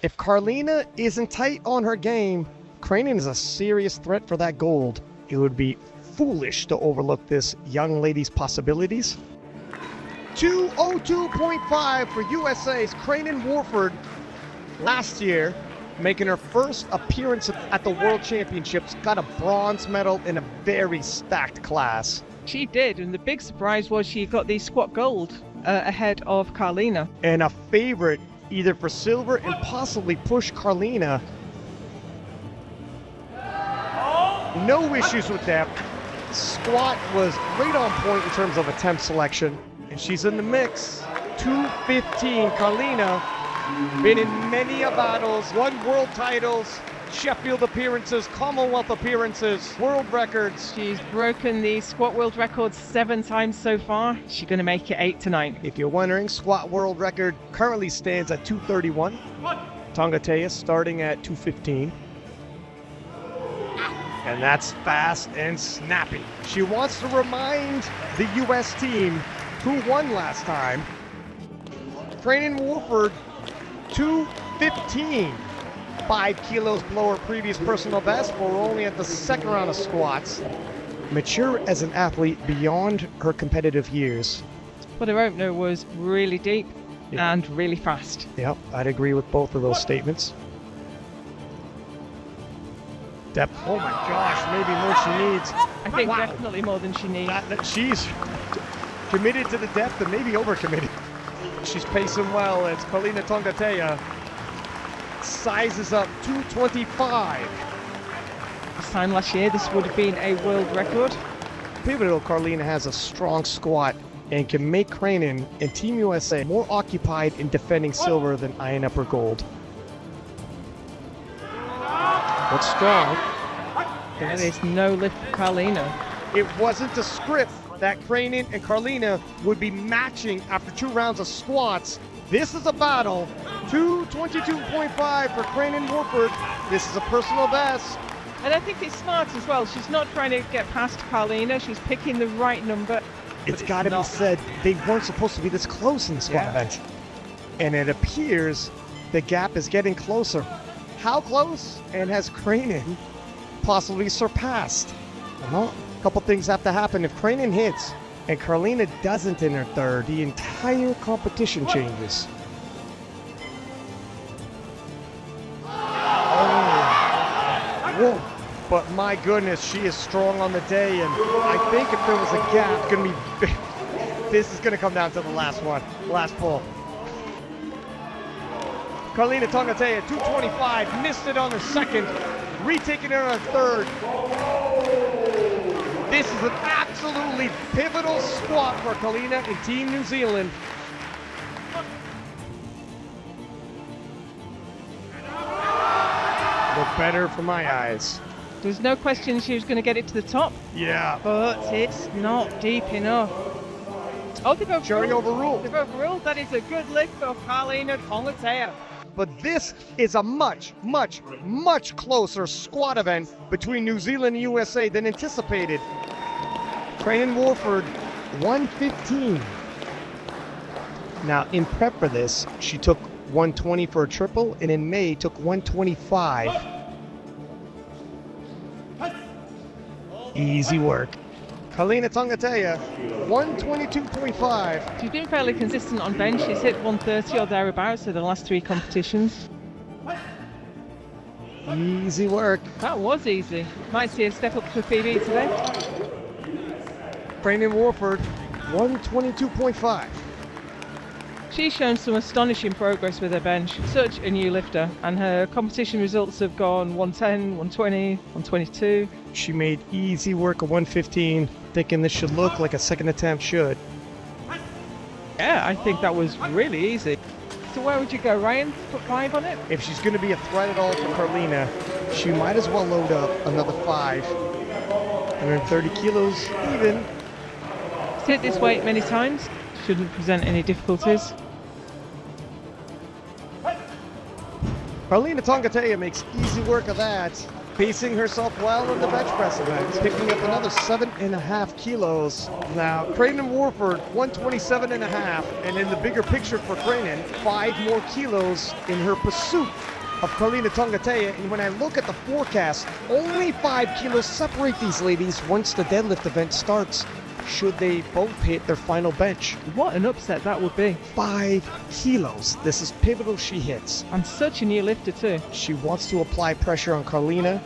If Karlina isn't tight on her game, Cranon is a serious threat for that gold. It would be foolish to overlook this young lady's possibilities. 202.5 for USA's Cranon Worford last year, making her first appearance at the World Championships, got a bronze medal in a very stacked class. She did, and the big surprise was she got the squat gold ahead of Karlina. And a favorite either for silver and possibly push Karlina. No issues with that. Squat was right on point in terms of attempt selection. And she's in the mix. 215, Karlina. Been in many battles, won world titles, Sheffield appearances, Commonwealth appearances, world records. She's broken the squat world record 7 times so far. She's going to make it 8 tonight. If you're wondering, squat world record currently stands at 231. Tongotea starting at 215. And that's fast and snappy. She wants to remind the U.S. team who won last time. Cranon Worford, 215. 5 kilos below her previous personal best, but we're only at the second round of squats. Mature as an athlete beyond her competitive years. But her opener was really deep and really fast. Yep, I'd agree with both of those statements. Depth, oh my gosh, maybe more she needs. I think definitely more than she needs. She's committed to the depth and maybe overcommitted. She's pacing well as Karlina Tongotea sizes up 225. This time last year, this would have been a world record. Pivotal, Karlina has a strong squat and can make Cranon and Team USA more occupied in defending silver than eyeing up her gold. But strong. There is no lift for Karlina. It wasn't a script that Cranon and Karlina would be matching after 2 rounds of squats. This is a battle. 222.5 for Cranon Worford. This is a personal best. And I think it's smart as well. She's not trying to get past Karlina. She's picking the right number. It's got to be said, they weren't supposed to be this close in the squat event. And it appears the gap is getting closer. How close? And has Cranon possibly surpassed? Well, a couple things have to happen. If Cranon hits and Karlina doesn't in her third, the entire competition changes. Whoa. But my goodness, she is strong on the day, and I think if there was a gap, it's gonna be this is gonna come down to the last one, last pull. Karlina Tongotea, 225, missed it on her second, retaking it on her third. This is an absolutely pivotal squat for Karlina and Team New Zealand. Look better for my eyes. There's no question she was going to get it to the top. Yeah. But it's not deep enough. Oh, they've overruled. Jury overruled. They've overruled. That is a good lift for Karlina Tongotea. But this is a much, much, much closer squat event between New Zealand and USA than anticipated. Cranon Worford, 115. Now, in prep for this, she took 120 for a triple, and in May took 125. Easy work. Karlina Tongotea, 122.5. She's been fairly consistent on bench. She's hit 130 or thereabouts in the last 3 competitions. Easy work. That was easy. Might see a step up for PB today. Cranon Worford, 122.5. She's shown some astonishing progress with her bench. Such a new lifter, and her competition results have gone 110, 120, 122. She made easy work of 115, thinking this should look like a second attempt should. Yeah, I think that was really easy. So where would you go, Ryan? Put 5 on it? If she's going to be a threat at all for Karlina, she might as well load up another 5. 130 kilos even. She's hit this weight many times. Shouldn't present any difficulties. Karlina Tongotea makes easy work of that. Pacing herself well in the bench press event, picking up another 7.5 kilos. Now, Cranon Worford, 127.5, and in the bigger picture for Cranon, 5 more kilos in her pursuit of Karlina Tongotea. And when I look at the forecast, only 5 kilos separate these ladies once the deadlift event starts, should they both hit their final bench. What an upset that would be. 5 kilos. This is pivotal she hits. And such a new lifter too. She wants to apply pressure on Karlina.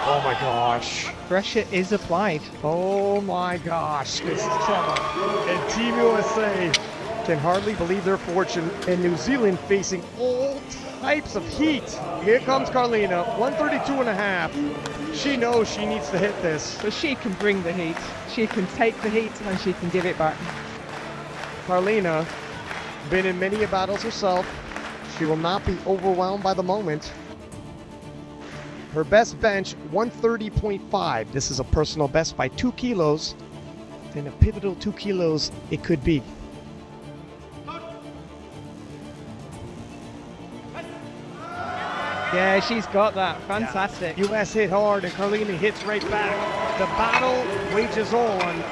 Oh my gosh. Pressure is applied. Oh my gosh. This is trouble. And Team USA can hardly believe their fortune. And New Zealand facing all types of heat. Here comes Karlina, 132.5. She knows she needs to hit this. But she can bring the heat. She can take the heat and she can give it back. Karlina, been in many battles herself. She will not be overwhelmed by the moment. Her best bench, 130.5. This is a personal best by 2 kilos. And a pivotal 2 kilos it could be. Yeah, she's got that. Fantastic. Yeah. US hit hard and Karlina hits right back. The battle wages on.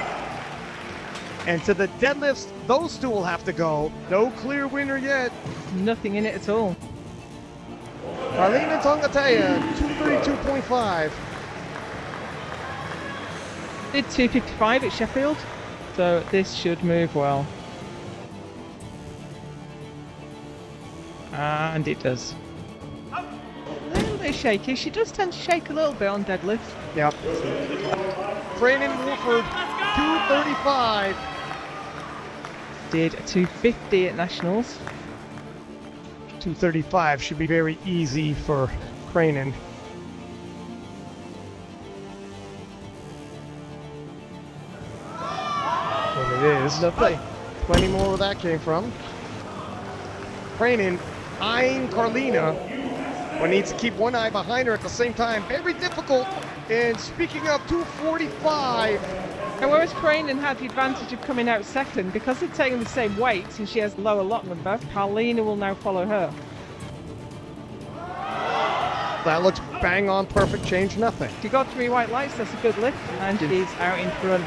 And to the deadlifts, those two will have to go. No clear winner yet. Nothing in it at all. Karlina Tongotea, 232.5. Did 255 at Sheffield, so this should move well. And it does. A little bit shaky. She does tend to shake a little bit on deadlift. Yep. Cranon Worford, 235. Did 250 at Nationals. 235 should be very easy for Cranon. And it is. Lovely. Plenty more where that came from. Cranon eyeing Karlina, but needs to keep one eye behind her at the same time. Very difficult. And speaking of 245. And whereas Cranon had the advantage of coming out second, because they're taking the same weight and she has lower lot number, Karlina will now follow her. That looks bang on, perfect, change nothing. She got 3 white lights, that's a good lift, and she's out in front.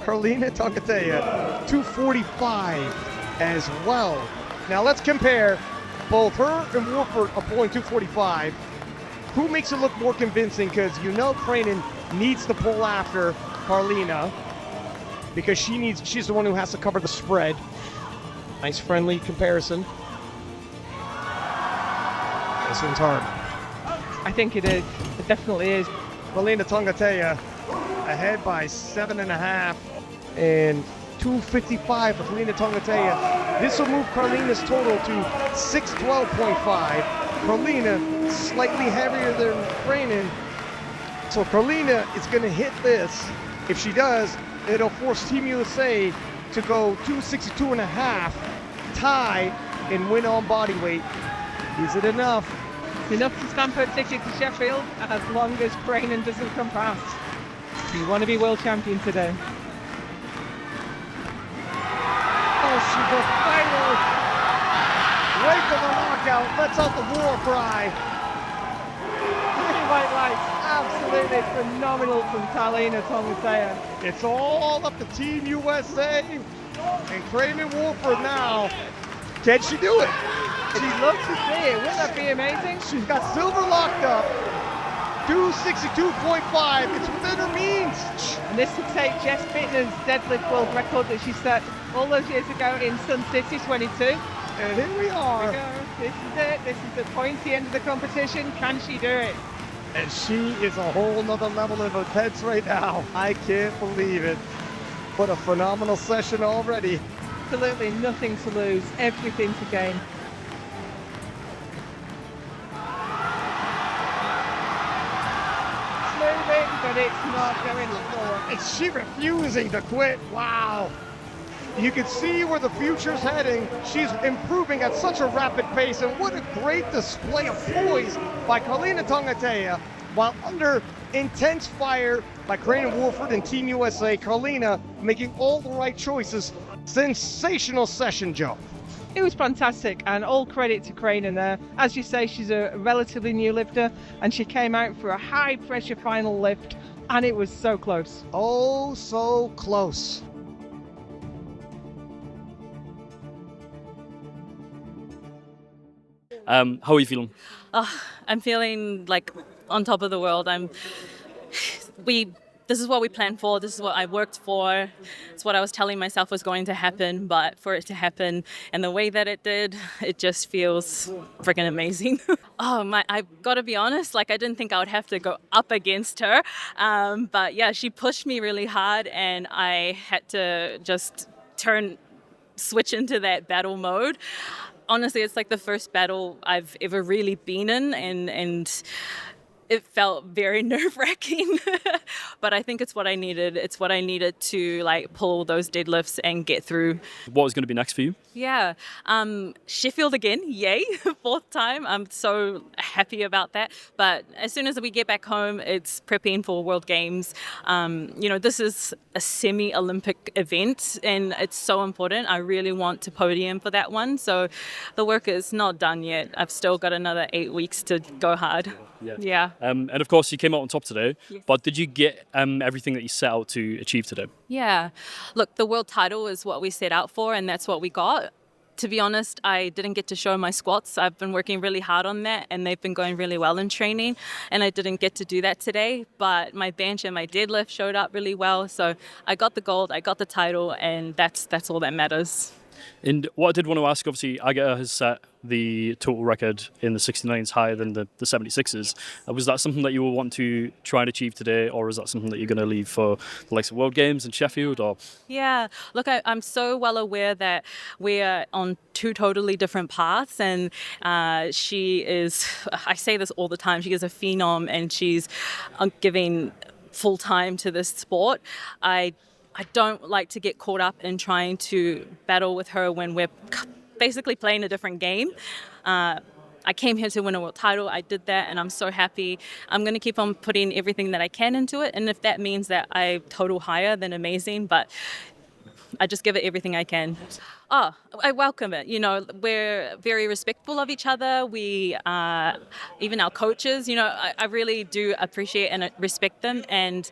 Karlina Tongotea, 245 as well. Now let's compare. Both her and Worford are pulling 245. Who makes it look more convincing? Because you know Cranon needs to pull after Karlina because she's the one who has to cover the spread. Nice friendly comparison. This one's hard. I think it is. It definitely is. Karlina Tongotea ahead by 7.5 and 255 for Karlina Tongotea. This will move Karlina's total to 612.5. Karlina slightly heavier than Cranon. So Karlina is going to hit this. If she does, it'll force Team USA to go 262.5, tie, and win on body weight. Is it enough? It's enough to stamp her ticket to Sheffield, as long as Cranon doesn't come past. You want to be world champion today. Oh, she's a fighter! Right to the knockout, lets out the war cry. 3 white lights, absolutely phenomenal from Karlina Tongotea. It's all up to Team USA and Cranon Worford now. Can she do it? She'd love to see it. Wouldn't that be amazing? She's got silver locked up. 262.5. It's within her means. And this will take Jess Bittner's deadlift world record that she set all those years ago in Sun City 22. And here we are. This is it. This is the pointy end of the competition. Can she do it? And she is a whole nother level of intense right now. I can't believe it. What a phenomenal session already. Absolutely nothing to lose, everything to gain. Moving, but it's not going forward. And she refusing to quit. Wow. You can see where the future's heading. She's improving at such a rapid pace, and what a great display of poise by Karlina Tongotea. While under intense fire by Cranon Worford and Team USA, Karlina making all the right choices. Sensational session, Joe. It was fantastic, and all credit to Cranon there. As you say, she's a relatively new lifter, and she came out for a high pressure final lift, and it was so close. Oh, so close. How are you feeling? I'm feeling like on top of the world. This is what we planned for. This is what I worked for. It's what I was telling myself was going to happen. But for it to happen and the way that it did, it just feels freaking amazing. I've got to be honest. Like I didn't think I would have to go up against her. But yeah, she pushed me really hard, and I had to just switch into that battle mode. Honestly, it's like the first battle I've ever really been in, and it felt very nerve-wracking, but I think it's what I needed. It's what I needed to like pull those deadlifts and get through. What is going to be next for you? Yeah, Sheffield again, yay, 4th time. I'm so happy about that. But as soon as we get back home, it's prepping for World Games. This is a semi-Olympic event, and it's so important. I really want to podium for that one. So the work is not done yet. I've still got another 8 weeks to go hard. Yeah. And of course, you came out on top today, but did you get everything that you set out to achieve today? Yeah. Look, the world title is what we set out for, and that's what we got. To be honest, I didn't get to show my squats. I've been working really hard on that, and they've been going really well in training, and I didn't get to do that today, but my bench and my deadlift showed up really well. So I got the gold, I got the title, and that's all that matters. And what I did want to ask, obviously, Agata has set the total record in the 69s higher than the 76s. Was that something that you will want to try and achieve today, or is that something that you're going to leave for the likes of World Games in Sheffield? Or Yeah, look, I'm so well aware that we're on 2 totally different paths, and she is, I say this all the time, she is a phenom, and she's giving full time to this sport. I don't like to get caught up in trying to battle with her when we're basically playing a different game. I came here to win a world title. I did that, and I'm so happy. I'm going to keep on putting everything that I can into it, and if that means that I total higher, then amazing, but I just give it everything I can. I welcome it. We're very respectful of each other. We, even our coaches, I really do appreciate and respect them, and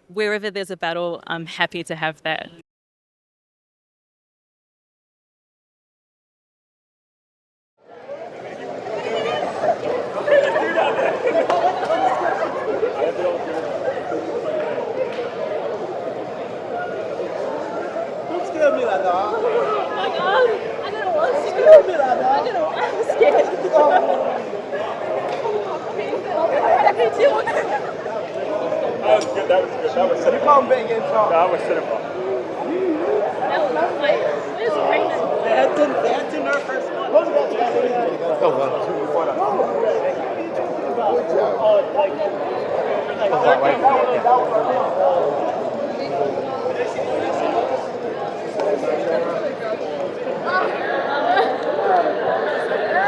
wherever there's a battle, I'm happy to have that. That was good. That was cinema. You can't bet against her. That was cinema. That was like, it was crazy. They had to nerf first.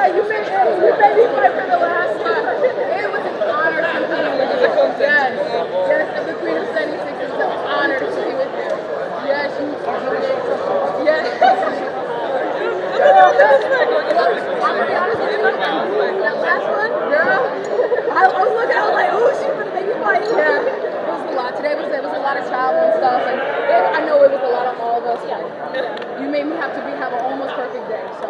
You made me fight for the last time. It was an honor to be with you. Yes, I'm the queen of 76. It was an honor to be with you. Yes, yes. I'm gonna be honest with you. That last one, girl, I was looking, I was like, ooh, she was making me fight. Yeah, it was a lot. Today it was a lot of travel and stuff, and I know it was a lot on all of us. You made me have an almost perfect day, so.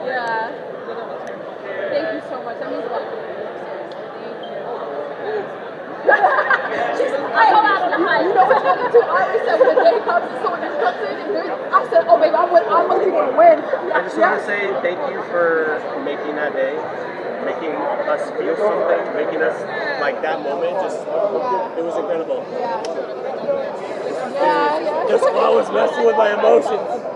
Yeah. Thank you so much. That means a lot. You know what's happening too? I always said when the day comes and someone just comes in, I said, oh baby, I'm really gonna win. I just want to say thank you for making that day, making us feel something, making us like that moment. It was incredible. Yeah. Just I was messing with my emotions.